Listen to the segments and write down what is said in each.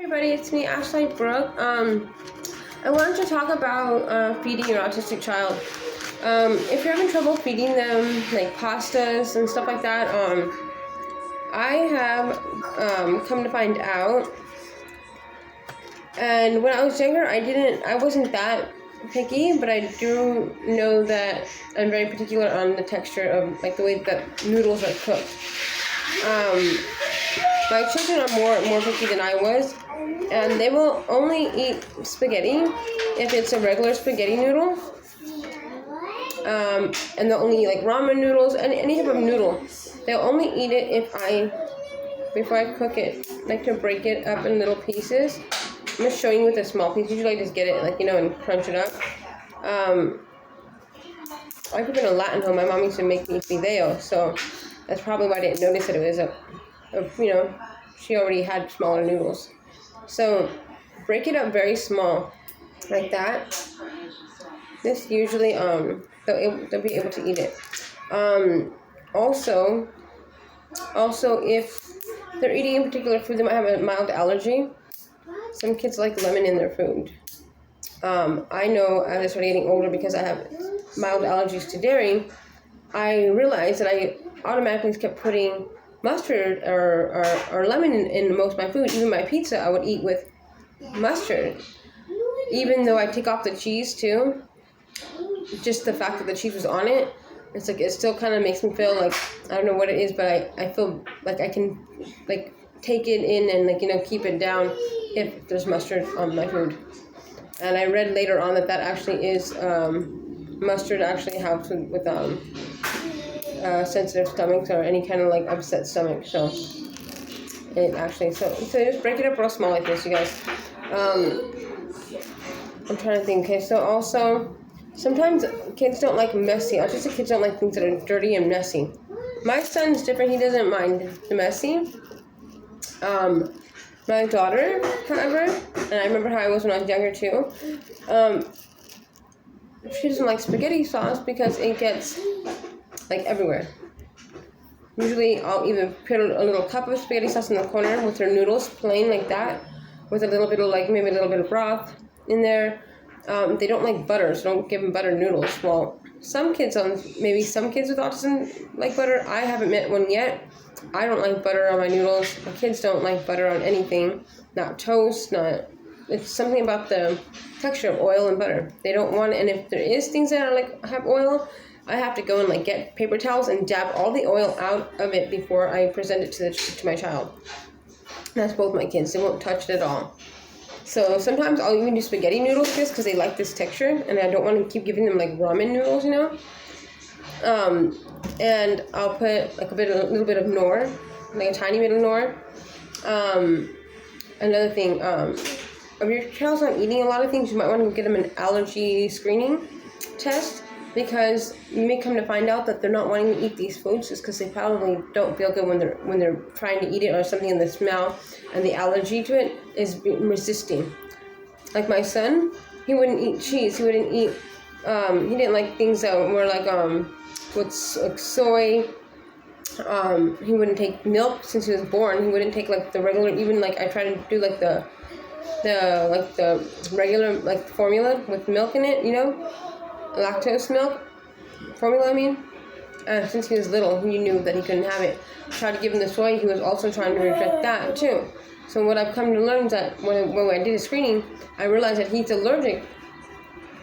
Everybody, it's me, Ashley Brooke. I wanted to talk about feeding your autistic child. If you're having trouble feeding them, like pastas and stuff like that, I have come to find out. And when I was younger, I wasn't that picky, but I do know that I'm very particular on the texture of, like, the way that noodles are cooked. My children are more picky than I was, and they will only eat spaghetti if it's a regular spaghetti noodle. And they'll only eat like ramen noodles and any type of noodle. They'll only eat it before I cook it. I like to break it up in little pieces. I'm just showing you with a small piece. Usually I just get it, like, and crunch it up. I grew up in a Latin home. My mom used to make me fideo, so that's probably why I didn't notice that it was she already had smaller noodles. So break it up very small, like that. This usually, they'll be able to eat it. Also, if they're eating a particular food, they might have a mild allergy. Some kids like lemon in their food. I know as I started getting older, because I have mild allergies to dairy, I realized that I automatically kept putting mustard or lemon in most of my food. Even my pizza I would eat with mustard. Even though I take off the cheese too, just the fact that the cheese was on it, it's like it still kind of makes me feel like, I don't know what it is, but I feel like I can like take it in and keep it down if there's mustard on my food. And I read later on that actually is mustard actually helps with sensitive stomachs or any kind of like upset stomach. So it actually so just break it up real small like this, you guys. I'm trying to think. Okay, so also sometimes kids don't like messy. Autistic kids don't like things that are dirty and messy. My son's different. He doesn't mind the messy. My daughter, however, and I remember how I was when I was younger too, she doesn't like spaghetti sauce because it gets like everywhere. Usually I'll even put a little cup of spaghetti sauce in the corner with her noodles, plain like that, with a little bit of maybe a little bit of broth in there. They don't like butter, so don't give them butter noodles. Well, some kids with autism like butter. I haven't met one yet. I don't like butter on my noodles. My kids don't like butter on anything. Not toast, it's something about the texture of oil and butter. They don't want it, and if there is things that are have oil, I have to go and get paper towels and dab all the oil out of it before I present it to my child. That's both my kids. They won't touch it at all. So sometimes I'll even do spaghetti noodles just because they like this texture, and I don't want to keep giving them ramen noodles, And I'll put a little bit of Knorr, a tiny bit of Knorr. Another thing, if your child's not eating a lot of things, you might want to get them an allergy screening test, because you may come to find out that they're not wanting to eat these foods just because they probably don't feel good when they're trying to eat it, or something in the smell and the allergy to it is resisting. Like my son, he wouldn't eat cheese. He wouldn't eat. He didn't like things that were with soy. He wouldn't take milk since he was born. He wouldn't take the regular. Even I tried to do the regular formula with milk in it. Lactose milk formula. I mean, since he was little, he knew that he couldn't have it. Tried to give him the soy. He was also trying to reject that too. So what I've come to learn is that when I did a screening, I realized that he's allergic.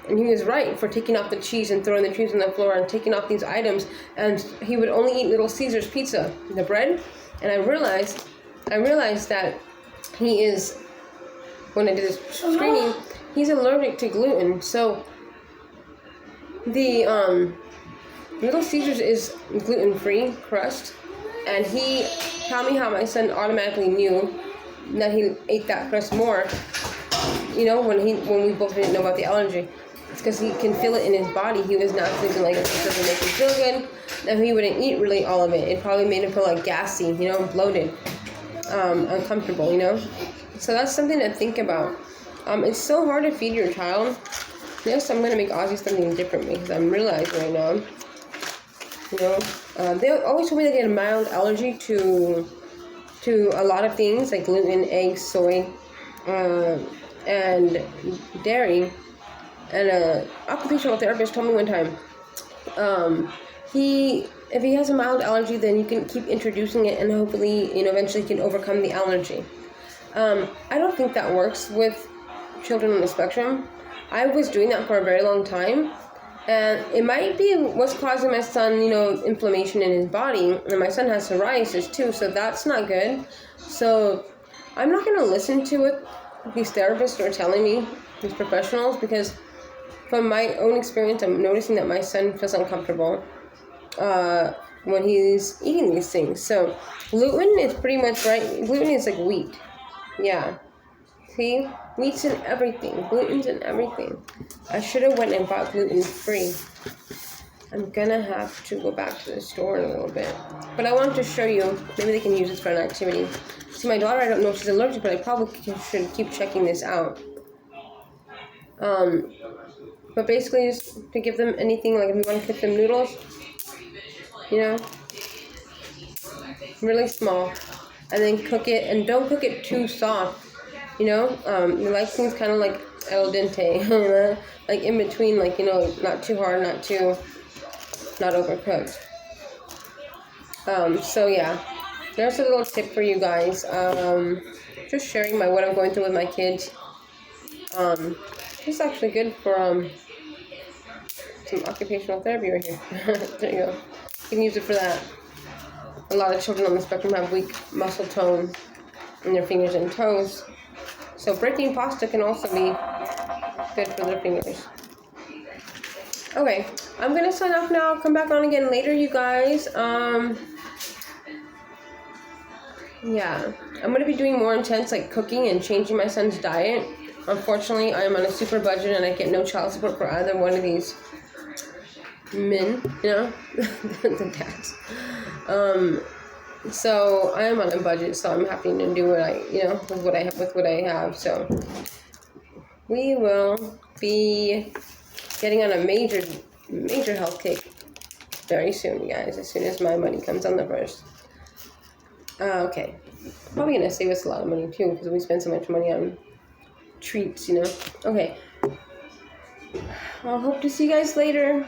And he was right for taking off the cheese and throwing the cheese on the floor and taking off these items. And he would only eat Little Caesars pizza, the bread. And I realized that he is, when I did this screening, he's allergic to gluten. So the Little Caesars is gluten-free crust. And he told me how my son automatically knew that he ate that crust more, when we both didn't know about the allergy. It's because he can feel it in his body. He was not thinking this doesn't make him feel good. And he wouldn't eat really all of it. It probably made him feel gassy, bloated, uncomfortable, So that's something to think about. It's so hard to feed your child. Yes, I'm going to make Ozzy something different because I'm realizing right now, they always told me they had a mild allergy to a lot of things like gluten, eggs, soy, and dairy. And a occupational therapist told me one time, if he has a mild allergy, then you can keep introducing it, and hopefully, eventually can overcome the allergy. I don't think that works with children on the spectrum. I was doing that for a very long time, and it might be what's causing my son, inflammation in his body, and my son has psoriasis too, so that's not good. So I'm not going to listen to what these therapists are telling me, these professionals, because from my own experience, I'm noticing that my son feels uncomfortable when he's eating these things. So gluten is pretty much right. Gluten is like wheat. Yeah. See? Wheat's in everything. Gluten's in everything. I should have went and bought gluten-free. I'm gonna have to go back to the store in a little bit. But I wanted to show you. Maybe they can use this for an activity. See, my daughter, I don't know if she's allergic, but I probably should keep checking this out. But basically, just to give them anything, like if you want to cook them noodles, really small, and then cook it, and don't cook it too soft, you like things kind of like al dente, like in between, like, not too hard, not overcooked. So yeah, there's a little tip for you guys, just sharing what I'm going through with my kids. It's actually good for, some occupational therapy right here. There you go. You can use it for that. A lot of children on the spectrum have weak muscle tone in their fingers and toes. So breaking pasta can also be good for their fingers. Okay, I'm going to sign off now. I'll come back on again later, you guys. Yeah, I'm going to be doing more intense, like cooking and changing my son's diet. Unfortunately, I'm on a super budget and I get no child support for either one of these men, the dads. So I am on a budget, so I'm happy to do with what I have. So we will be getting on a major health kick very soon, you guys. As soon as my money comes on the first. Okay, probably gonna save us a lot of money too, because we spend so much money on treats, Okay. I'll hope to see you guys later.